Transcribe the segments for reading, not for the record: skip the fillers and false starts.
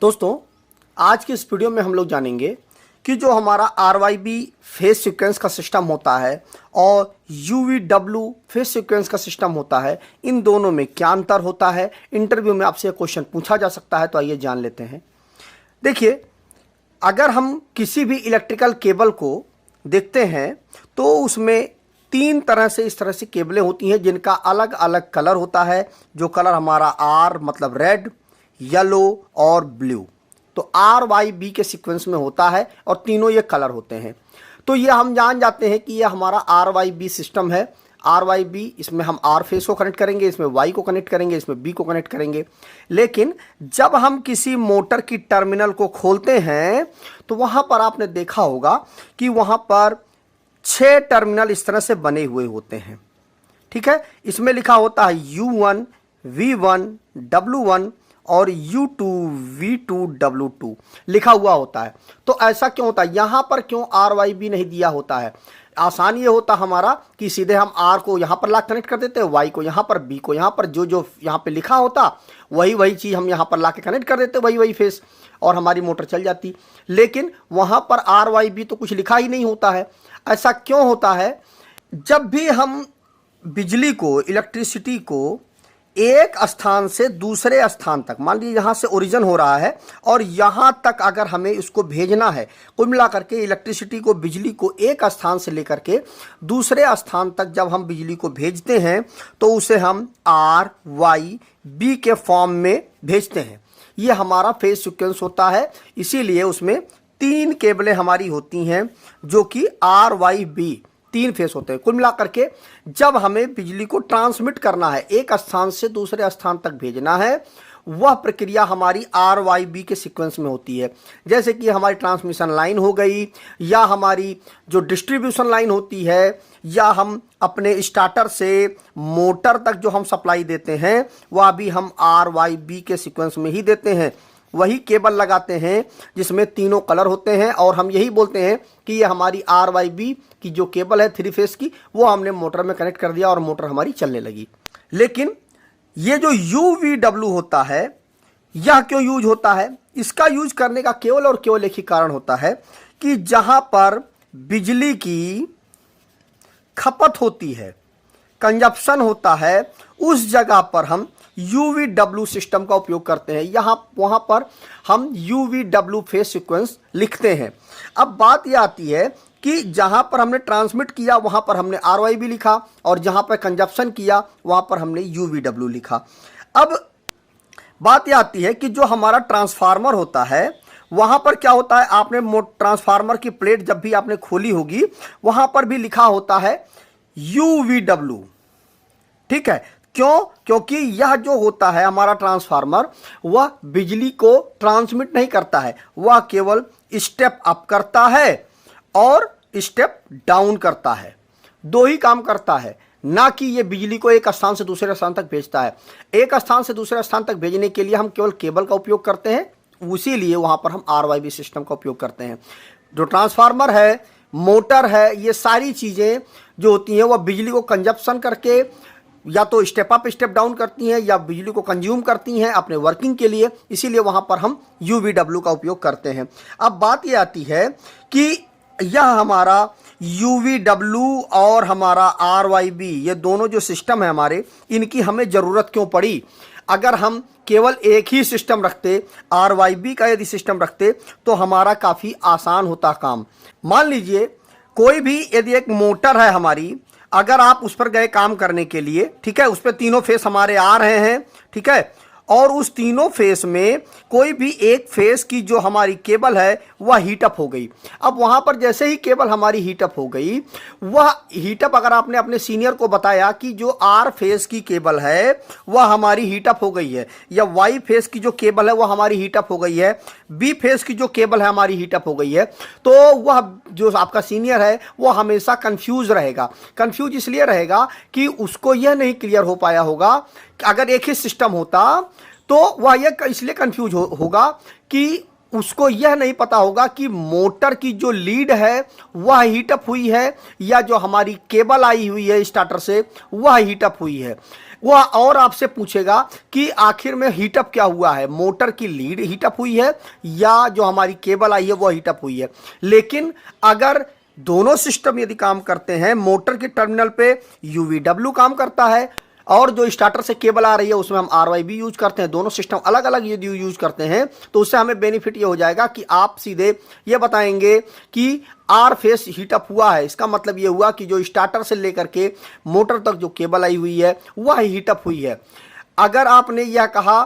दोस्तों, आज की इस वीडियो में हम लोग जानेंगे कि जो हमारा RYB फेज सीक्वेंस का सिस्टम होता है और UVW फेज सीक्वेंस का सिस्टम होता है, इन दोनों में क्या अंतर होता है। इंटरव्यू में आपसे क्वेश्चन पूछा जा सकता है, तो आइए जान लेते हैं। देखिए, अगर हम किसी भी इलेक्ट्रिकल केबल को देखते हैं तो उसमें तीन तरह से इस तरह से केबलें होती हैं जिनका अलग अलग कलर होता है। जो कलर हमारा R मतलब रेड, येलो और ब्लू, तो RYB के सीक्वेंस में होता है और तीनों ये कलर होते हैं। तो ये हम जान जाते हैं कि ये हमारा RYB सिस्टम है। RYB, इसमें हम R फेस को कनेक्ट करेंगे, इसमें Y को कनेक्ट करेंगे, इसमें B को कनेक्ट करेंगे। लेकिन जब हम किसी मोटर की टर्मिनल को खोलते हैं तो वहां पर आपने देखा होगा कि वहां पर 6 टर्मिनल इस तरह से बने हुए होते हैं। ठीक है, इसमें लिखा होता है U1, V1, W1 और U2, V2, W2 लिखा हुआ होता है। तो ऐसा क्यों होता है? यहां पर क्यों RYB नहीं दिया होता है? आसान ये होता हमारा कि सीधे हम R को यहां पर ला कनेक्ट कर देते हैं, Y को यहां पर, B को यहां पर, जो जो यहां पे लिखा होता वही चीज हम यहां पर ला के कनेक्ट कर देते, वही फेस, और हमारी मोटर चल जाती। लेकिन वहां पर RYB तो कुछ लिखा ही नहीं होता है। ऐसा क्यों होता है? जब भी हम बिजली को, इलेक्ट्रिसिटी को एक स्थान से दूसरे स्थान तक, मान लीजिए यहां से ओरिजिन हो रहा है और यहां तक अगर हमें इसको भेजना है, कुल मिलाकर के इलेक्ट्रिसिटी को, बिजली को एक स्थान से लेकर के दूसरे स्थान तक जब हम बिजली को भेजते हैं तो उसे हम RYB के फॉर्म में भेजते हैं। ये हमारा फेज सीक्वेंस होता है। इसीलिए उसमें 3 केबलें हमारी होती हैं जो कि RYB 3 फेस होते हैं। कुल मिलाकर के जब हमें बिजली को ट्रांसमिट करना है, एक स्थान से दूसरे स्थान तक भेजना है, वह प्रक्रिया हमारी RYB के सीक्वेंस में होती है। जैसे कि हमारी ट्रांसमिशन लाइन हो गई, या हमारी जो डिस्ट्रीब्यूशन लाइन होती है, या हम अपने स्टार्टर से मोटर तक जो हम सप्लाई देते हैं वह भी हम RYB के सीक्वेंस में ही देते हैं। वही केबल लगाते हैं जिसमें तीनों कलर होते हैं, और हम यही बोलते हैं कि ये हमारी RYB की जो केबल है 3 फेस की, वो हमने मोटर में कनेक्ट कर दिया और मोटर हमारी चलने लगी। लेकिन ये जो UVW होता है, यह क्यों यूज होता है? इसका यूज करने का केवल और केवल एक ही कारण होता है कि जहां पर बिजली की खपत होती है, कंजप्शन होता है, उस जगह पर हम UVW सिस्टम का उपयोग करते हैं। वहां पर हम UVW फेज सीक्वेंस लिखते हैं। अब बात यह आती है कि जहां पर हमने ट्रांसमिट किया वहां पर हमने RYB लिखा, और जहां पर कंजप्शन किया वहां पर हमने UVW लिखा। अब बात यह आती है कि जो हमारा ट्रांसफार्मर होता है वहां पर क्या होता है, आपने ट्रांसफार्मर की प्लेट जब भी आपने खोली होगी वहां पर भी लिखा होता है UVW। ठीक है, क्यों? क्योंकि यह जो होता है हमारा ट्रांसफार्मर, वह बिजली को ट्रांसमिट नहीं करता है, वह केवल स्टेप अप करता है और स्टेप डाउन करता है। 2 ही काम करता है, ना कि यह बिजली को एक स्थान से दूसरे स्थान तक भेजता है। एक स्थान से दूसरे स्थान तक भेजने के लिए हम केवल केबल का उपयोग करते हैं, उसीलिए वहां पर हम RYB सिस्टम का उपयोग करते हैं। जो ट्रांसफार्मर है, मोटर है, ये सारी चीजें जो होती हैं वह बिजली को कंजप्शन करके या तो स्टेप अप स्टेप डाउन करती हैं, या बिजली को कंज्यूम करती हैं अपने वर्किंग के लिए। इसीलिए वहां पर हम UVW का उपयोग करते हैं। अब बात यह आती है कि यह हमारा UVW और हमारा RYB, ये दोनों जो सिस्टम है हमारे, इनकी हमें जरूरत क्यों पड़ी? अगर हम केवल एक ही सिस्टम रखते, RYB का यदि सिस्टम रखते, तो हमारा काफी आसान होता काम। मान लीजिए कोई भी यदि एक मोटर है हमारी, अगर आप उस पर गए काम करने के लिए, ठीक है, उस पर तीनों फेस हमारे आ रहे हैं, ठीक है, और उस तीनों फेस में कोई भी एक फेस की जो हमारी केबल है वह हीटअप हो गई। अब वहां पर जैसे ही केबल हमारी हीटअप हो गई, वह हीटअप अगर आपने अपने सीनियर को बताया कि जो R फेस की केबल है वह हमारी हीटअप हो गई है, या Y फेस की जो केबल है वह हमारी हीटअप हो गई है, B फेस की जो केबल है हमारी हीटअप हो गई है, तो वह जो आपका सीनियर है वह हमेशा कंफ्यूज रहेगा। कंफ्यूज इसलिए रहेगा कि उसको यह नहीं क्लियर हो पाया होगा कि अगर एक ही सिस्टम होता तो वह यह इसलिए कंफ्यूज होगा कि उसको यह नहीं पता होगा कि मोटर की जो लीड है वह हीटअप हुई है, या जो हमारी केबल आई हुई है स्टार्टर से वह हीटअप हुई है। वह और आपसे पूछेगा कि आखिर में हीटअप क्या हुआ है, मोटर की लीड हीटअप हुई है या जो हमारी केबल आई है वो हीटअप हुई है। लेकिन अगर दोनों सिस्टम यदि काम करते हैं, मोटर के टर्मिनल पे यूवीडब्ल्यू काम करता है और जो स्टार्टर से केबल आ रही है उसमें हम आरवाईबी यूज करते हैं, दोनों सिस्टम अलग अलग यदि यूज करते हैं तो उससे हमें बेनिफिट ये हो जाएगा कि आप सीधे ये बताएंगे कि आर फेस हीटअप हुआ है। इसका मतलब ये हुआ कि जो स्टार्टर से लेकर के मोटर तक जो केबल आई हुई है वह हीटअप हुई है। अगर आपने यह कहा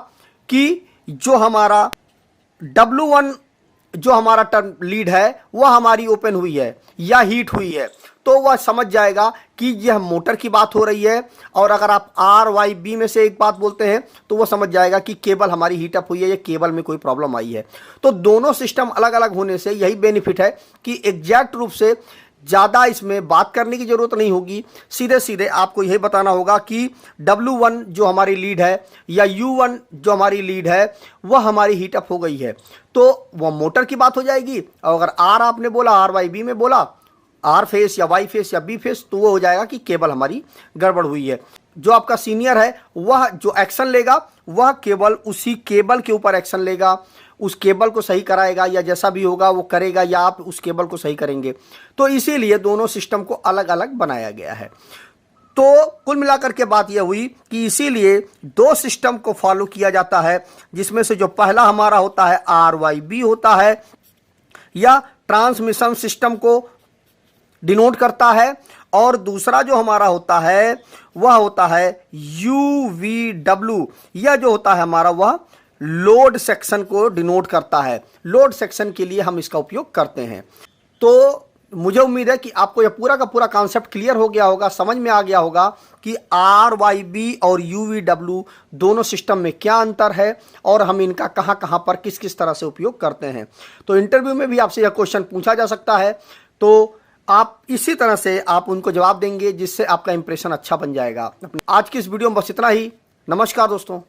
कि जो हमारा W1 जो हमारा टर्न लीड है वह हमारी ओपन हुई है या हीट हुई है, तो वह समझ जाएगा कि यह मोटर की बात हो रही है। और अगर आप RYB में से एक बात बोलते हैं तो वह समझ जाएगा कि केबल हमारी हीटअप हुई है या केबल में कोई प्रॉब्लम आई है। तो दोनों सिस्टम अलग अलग होने से यही बेनिफिट है कि एग्जैक्ट रूप से ज़्यादा इसमें बात करने की ज़रूरत नहीं होगी। सीधे सीधे आपको यही बताना होगा कि W1 जो हमारी लीड है या U1 जो हमारी लीड है वह हमारी हीटअप हो गई है, तो वह मोटर की बात हो जाएगी। और अगर R आपने बोला, RYB में बोला, आर फेस या वाई फेस या बी फेस, तो वो हो जाएगा कि केबल हमारी गड़बड़ हुई है। जो आपका सीनियर है वह जो एक्शन लेगा वह केवल उसी केबल के ऊपर एक्शन लेगा, उस केबल को सही कराएगा या जैसा भी होगा वो करेगा या आप उस केबल को सही करेंगे। तो इसीलिए दोनों सिस्टम को अलग अलग बनाया गया है। तो कुल मिलाकर के बात यह हुई कि इसीलिए दो सिस्टम को फॉलो किया जाता है, जिसमें से जो पहला हमारा होता है RYB होता है या ट्रांसमिशन सिस्टम को डिनोट करता है, और दूसरा जो हमारा होता है वह होता है UVW, यह जो होता है हमारा वह लोड सेक्शन को डिनोट करता है। लोड सेक्शन के लिए हम इसका उपयोग करते हैं। तो मुझे उम्मीद है कि आपको यह पूरा का पूरा कॉन्सेप्ट क्लियर हो गया होगा, समझ में आ गया होगा कि RYB और UVW दोनों सिस्टम में क्या अंतर है और हम इनका कहां कहां पर किस किस तरह से उपयोग करते हैं। तो इंटरव्यू में भी आपसे यह क्वेश्चन पूछा जा सकता है, तो आप इसी तरह से आप उनको जवाब देंगे जिससे आपका इंप्रेशन अच्छा बन जाएगा। आज की इस वीडियो में बस इतना ही। नमस्कार दोस्तों।